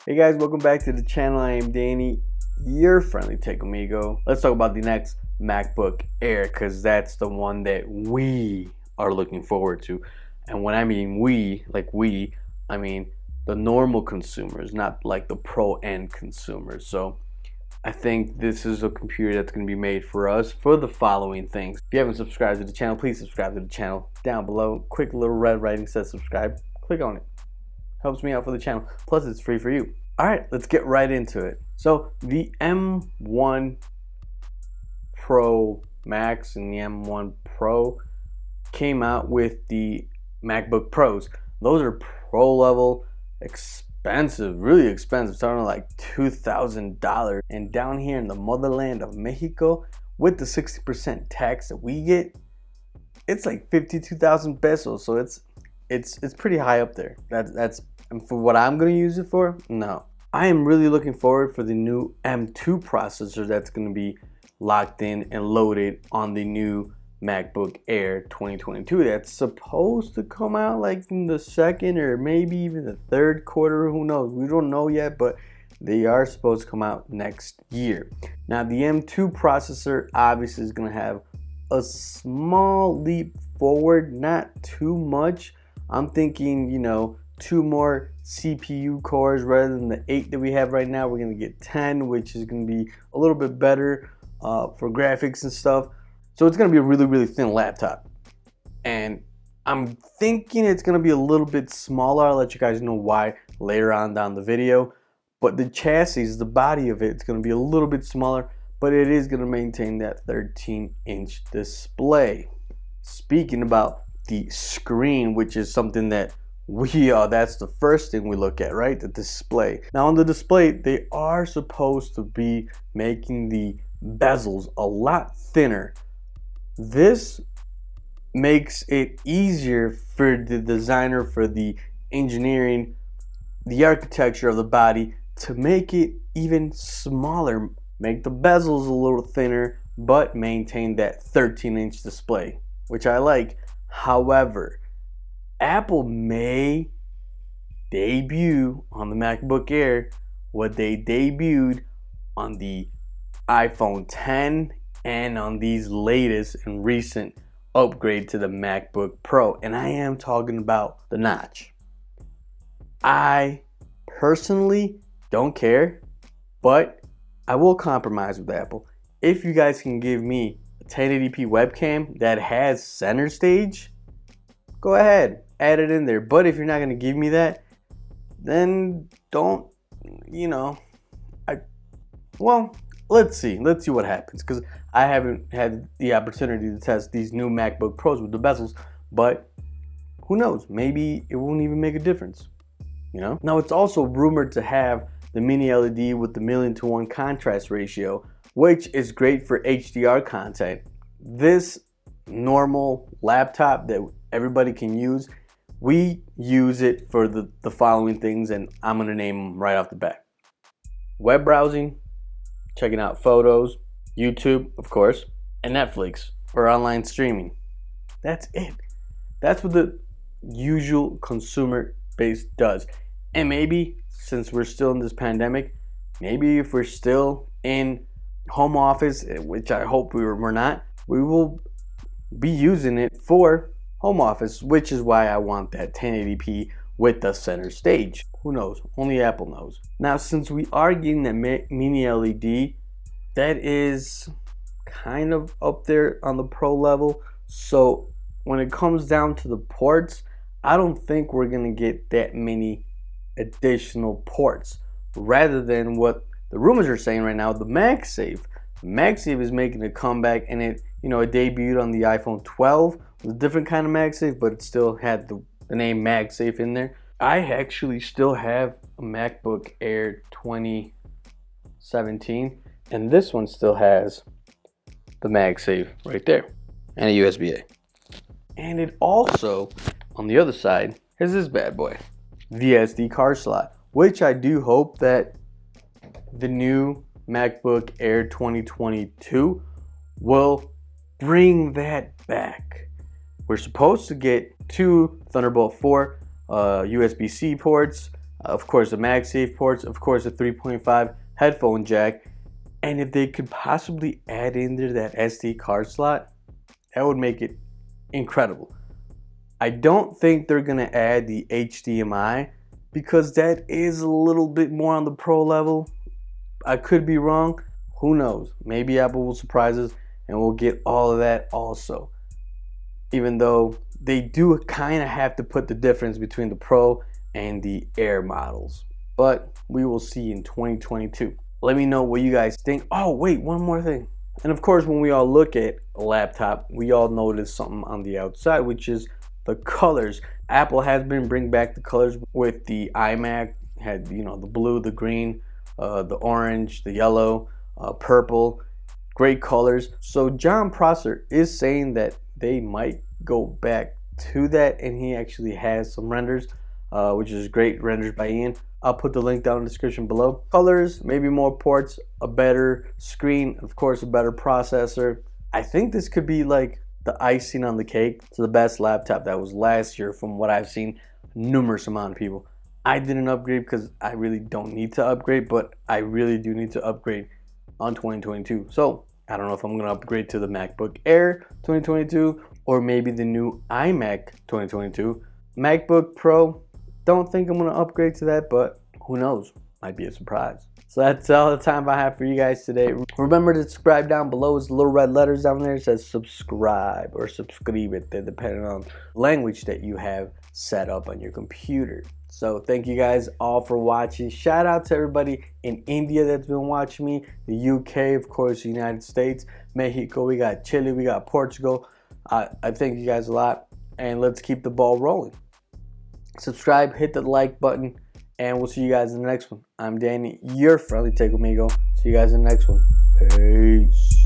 Hey guys, welcome back to the channel. I am Danny, your friendly tech amigo. Let's talk about the next MacBook Air, because that's the one that we are looking forward to. And when I mean we, I mean the normal consumers, not like the pro end consumers. So I think this is a computer that's going to be made for us for the following things. If you haven't subscribed to the channel, please subscribe to the channel. Down below, quick little red writing says subscribe. Click on it. Helps me out for the channel. Plus, it's free for you. All right, let's get right into it. So the M1 Pro Max and the M1 Pro came out with the MacBook Pros. Those are pro level, expensive, really expensive, starting at like $2,000. And down here in the motherland of Mexico, with the 60% tax that we get, it's like 52,000 pesos. So it's pretty high up there. That's for what I'm gonna use it for. No, I am really looking forward for the new M2 processor that's gonna be locked in and loaded on the new MacBook Air 2022. That's supposed to come out like in the second or maybe even the third quarter. Who knows? We don't know yet, but they are supposed to come out next year. Now the M2 processor obviously is gonna have a small leap forward, not too much. I'm thinking, 2 more CPU cores rather than the 8 that we have right now. We're gonna get 10, which is gonna be a little bit better for graphics and stuff. So it's gonna be a really, really thin laptop. And I'm thinking it's gonna be a little bit smaller. I'll let you guys know why later on down the video. But the chassis, the body of it's gonna be a little bit smaller, but it is gonna maintain that 13-inch display. Speaking about the screen, which is something that that's the first thing we look at, right? The display. Now on the display, they are supposed to be making the bezels a lot thinner. This makes it easier for the designer, for the engineering, the architecture of the body to make it even smaller, make the bezels a little thinner, but maintain that 13-inch display, which I like. However, Apple may debut on the MacBook Air what they debuted on the iPhone 10 and on these latest and recent upgrade to the MacBook Pro, and I am talking about the notch. I personally don't care, but I will compromise with Apple. If you guys can give me a 1080p webcam that has center stage, go ahead, add it in there. But if you're not going to give me that, then don't, let's see what happens, because I haven't had the opportunity to test these new MacBook Pros with the bezels, but who knows, maybe it won't even make a difference, Now it's also rumored to have the mini LED with the 1:1 contrast ratio, which is great for HDR content. This normal laptop that everybody can use, we use it for the following things, and I'm going to name them right off the bat. Web browsing, checking out photos, YouTube, of course, and Netflix for online streaming. That's it. That's what the usual consumer base does. And maybe, since we're still in this pandemic, maybe if we're still in home office, which I hope we're not, we will be using it for home office, which is why I want that 1080p with the center stage. Who knows? Only Apple knows. Now, since we are getting that mini LED, that is kind of up there on the Pro level. So when it comes down to the ports, I don't think we're gonna get that many additional ports. Rather than what the rumors are saying right now, the MagSafe. MagSafe is making a comeback, and it debuted on the iPhone 12 with a different kind of MagSafe, but it still had the name MagSafe in there. I actually still have a MacBook Air 2017, and this one still has the MagSafe right there, and a USB-A. And it also, on the other side, has this bad boy, the SD card slot, which I do hope that the new MacBook Air 2022 will bring that back. We're supposed to get 2 Thunderbolt 4 USB-C ports, Of course, the MagSafe ports, of course, a 3.5 headphone jack, and if they could possibly add in there that SD card slot, that would make it incredible. I don't think they're gonna add the HDMI because that is a little bit more on the pro level. I could be wrong. Who knows? Maybe Apple will surprise us and we'll get all of that also. Even though they do kind of have to put the difference between the Pro and the Air models. But we will see in 2022. Let me know what you guys think. Oh, wait, one more thing. And of course, when we all look at a laptop, we all notice something on the outside, which is the colors. Apple has been bringing back the colors with the iMac. Had, you know, the blue, the green, the orange, the yellow, purple. Great colors. So John Prosser is saying that they might go back to that, and he actually has some renders, which is great, renders by Ian. I'll put the link down in the description below. Colors, maybe more ports, a better screen, of course a better processor. I think this could be like the icing on the cake to the best laptop that was last year from what I've seen numerous amount of people. I didn't upgrade because I really don't need to upgrade, but I really do need to upgrade on 2022. So I don't know if I'm going to upgrade to the MacBook Air 2022 or maybe the new iMac 2022. MacBook Pro, don't think I'm going to upgrade to that, but who knows? Might be a surprise. So that's all the time I have for you guys today. Remember to subscribe down below. It's the little red letters down there. It says subscribe or subscribe it, depending on language that you have set up on your computer. So thank you guys all for watching. Shout out to everybody in India that's been watching me, the UK, of course, the United States, Mexico, we got Chile, we got Portugal. I thank you guys a lot, and let's keep the ball rolling. Subscribe, hit the like button, and we'll see you guys in the next one. I'm Danny, your friendly Tech Amigo. See you guys in the next one. Peace.